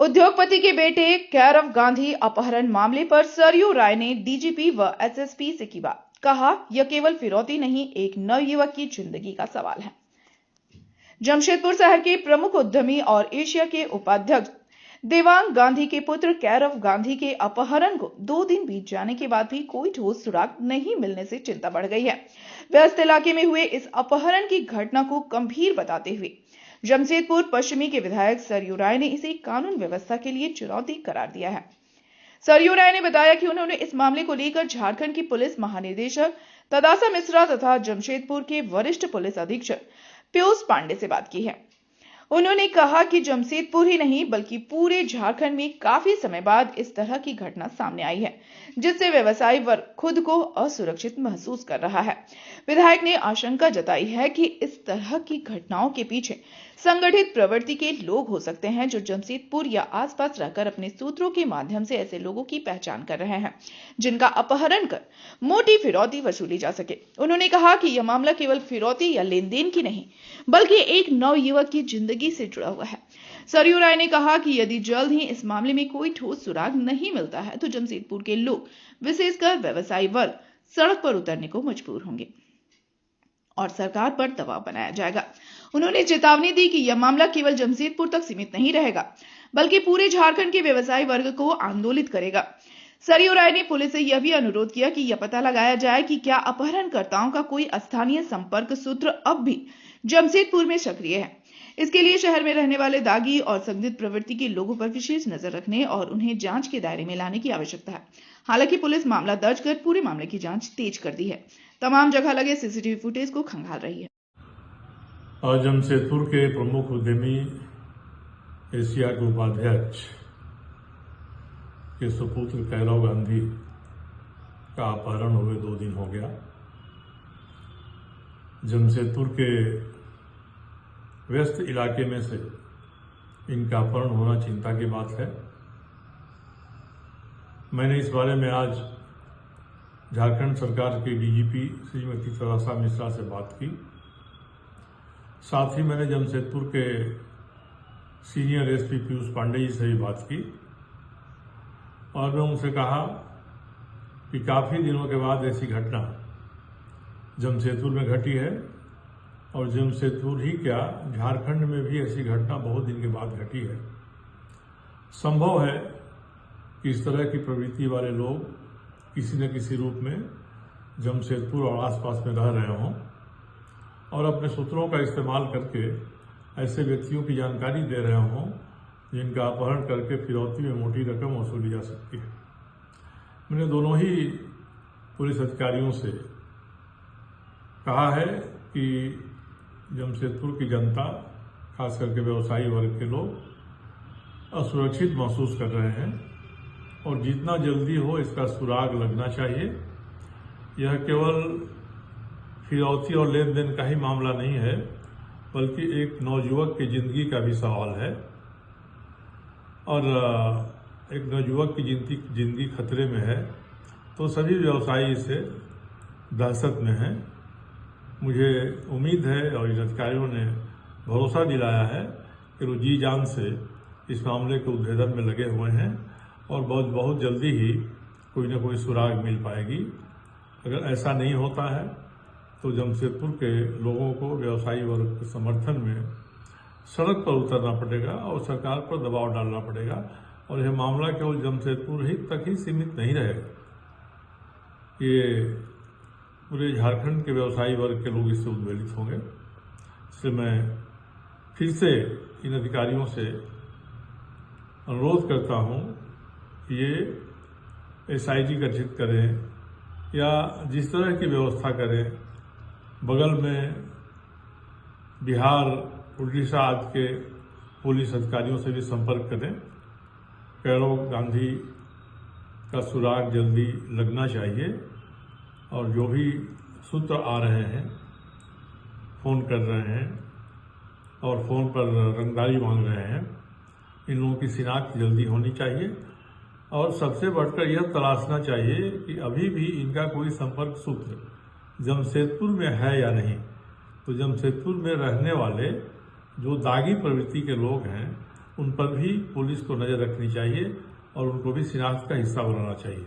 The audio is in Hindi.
उद्योगपति के बेटे कैरव गांधी अपहरण मामले पर सरयू राय ने डीजीपी व एसएसपी से की बात। कहा, यह केवल फिरौती नहीं, एक नवयुवक की जिंदगी का सवाल है। जमशेदपुर शहर के प्रमुख उद्यमी और एशिया के उपाध्यक्ष देवांग गांधी के पुत्र कैरव गांधी के अपहरण को 2 दिन बीत जाने के बाद भी कोई ठोस सुराग नहीं मिलने से चिंता बढ़ गई है। व्यस्त इलाके में हुए इस अपहरण की घटना को गंभीर बताते हुए जमशेदपुर पश्चिमी के विधायक सरयू राय ने इसे कानून व्यवस्था के लिए चुनौती करार दिया है। सरयू राय ने बताया कि उन्होंने इस मामले को लेकर झारखंड की पुलिस महानिदेशक तदासा मिश्रा तथा जमशेदपुर के वरिष्ठ पुलिस अधीक्षक पीयूष पांडे से बात की है। उन्होंने कहा कि जमशेदपुर ही नहीं बल्कि पूरे झारखंड में काफी समय बाद इस तरह की घटना सामने आई है, जिससे व्यवसायी वर्ग खुद को असुरक्षित महसूस कर रहा है। विधायक ने आशंका जताई है कि इस तरह की घटनाओं के पीछे संगठित प्रवृत्ति के लोग हो सकते हैं, जो जमशेदपुर या आसपास रहकर अपने सूत्रों के माध्यम से ऐसे लोगों की पहचान कर रहे हैं, जिनका अपहरण कर मोटी फिरौती वसूली जा सके। उन्होंने कहा कि यह मामला केवल फिरौती या लेन देन की नहीं, बल्कि एक नवयुवक की जिंदगी से जुड़ा हुआ है। सरयू राय ने कहा कि यदि जल्द ही इस मामले में कोई ठोस सुराग नहीं मिलता है तो जमशेदपुर के लोग, विशेषकर व्यवसायी वर्ग, सड़क पर उतरने को मजबूर होंगे और सरकार पर दबाव बनाया जाएगा। उन्होंने चेतावनी दी कि यह मामला केवल जमशेदपुर तक सीमित नहीं रहेगा, बल्कि पूरे झारखंड के व्यवसायी वर्ग को आंदोलित करेगा। सरयू राय ने पुलिस से यह भी अनुरोध किया कि यह पता लगाया जाए कि क्या अपहरणकर्ताओं का कोई स्थानीय संपर्क सूत्र अब भी जमशेदपुर में सक्रिय है। इसके लिए शहर में रहने वाले दागी और संदिग्ध प्रवृत्ति के लोगों पर विशेष नजर रखने और उन्हें जांच के दायरे में लाने की आवश्यकता है। हालांकि पुलिस मामला दर्ज कर पूरे मामले की जांच तेज कर दी है। तमाम जगह लगे सीसीटीवी फुटेज को खंगाल रही है। आज जमशेदपुर के प्रमुख उद्यमी एशिया के उपाध्यक्ष के सुपुत्र कैरव गांधी का अपहरण हुए 2 दिन हो गया। जमशेदपुर के व्यस्त इलाके में से इनका अपहरण होना चिंता की बात है। मैंने इस बारे में आज झारखंड सरकार के डीजीपी श्रीमती तदासा मिश्रा से बात की। साथ ही मैंने जमशेदपुर के सीनियर एसपी पीयूष पांडे जी से भी बात की और मैं उनसे कहा कि काफ़ी दिनों के बाद ऐसी घटना जमशेदपुर में घटी है और जमशेदपुर ही क्या, झारखंड में भी ऐसी घटना बहुत दिन के बाद घटी है। संभव है कि इस तरह की प्रवृत्ति वाले लोग किसी न किसी रूप में जमशेदपुर और आसपास में रह रहे हों और अपने सूत्रों का इस्तेमाल करके ऐसे व्यक्तियों की जानकारी दे रहे हों जिनका अपहरण करके फिरौती में मोटी रकम वसूली जा सकती है। मैंने दोनों ही पुलिस अधिकारियों से कहा है कि जमशेदपुर की जनता, खास करके व्यवसायी वर्ग के लोग असुरक्षित महसूस कर रहे हैं और जितना जल्दी हो इसका सुराग लगना चाहिए। यह केवल फिरौती और लेन देन का ही मामला नहीं है, बल्कि एक नौजुवक की जिंदगी का भी सवाल है और एक नौजुवक की जिंदगी खतरे में है तो सभी व्यवसायी इससे दहशत में हैं। मुझे उम्मीद है और इन अधिकारियों ने भरोसा दिलाया है कि वो जी जान से इस मामले के उद्भेदन में लगे हुए हैं और बहुत जल्दी ही कोई न कोई सुराग मिल पाएगी। अगर ऐसा नहीं होता है तो जमशेदपुर के लोगों को व्यवसायी वर्ग के समर्थन में सड़क पर उतरना पड़ेगा और सरकार पर दबाव डालना पड़ेगा और यह मामला केवल जमशेदपुर ही तक ही सीमित नहीं रहेगा। ये पूरे झारखंड के व्यवसायी वर्ग के लोग इससे उद्वेलित होंगे। इसलिए मैं फिर से इन अधिकारियों से अनुरोध करता हूं कि ये SIG गठित करें या जिस तरह की व्यवस्था करें, बगल में बिहार, उड़ीसा आदि के पुलिस अधिकारियों से भी संपर्क करें। कैरव गांधी का सुराग जल्दी लगना चाहिए और जो भी सूत्र आ रहे हैं, फ़ोन कर रहे हैं और फ़ोन पर रंगदारी मांग रहे हैं, इन लोगों की शिनाख्त जल्दी होनी चाहिए और सबसे बढ़कर यह तलाशना चाहिए कि अभी भी इनका कोई संपर्क सूत्र जमशेदपुर में है या नहीं। तो जमशेदपुर में रहने वाले जो दागी प्रवृत्ति के लोग हैं उन पर भी पुलिस को नजर रखनी चाहिए और उनको भी शिनाख्त का हिस्सा बनाना चाहिए।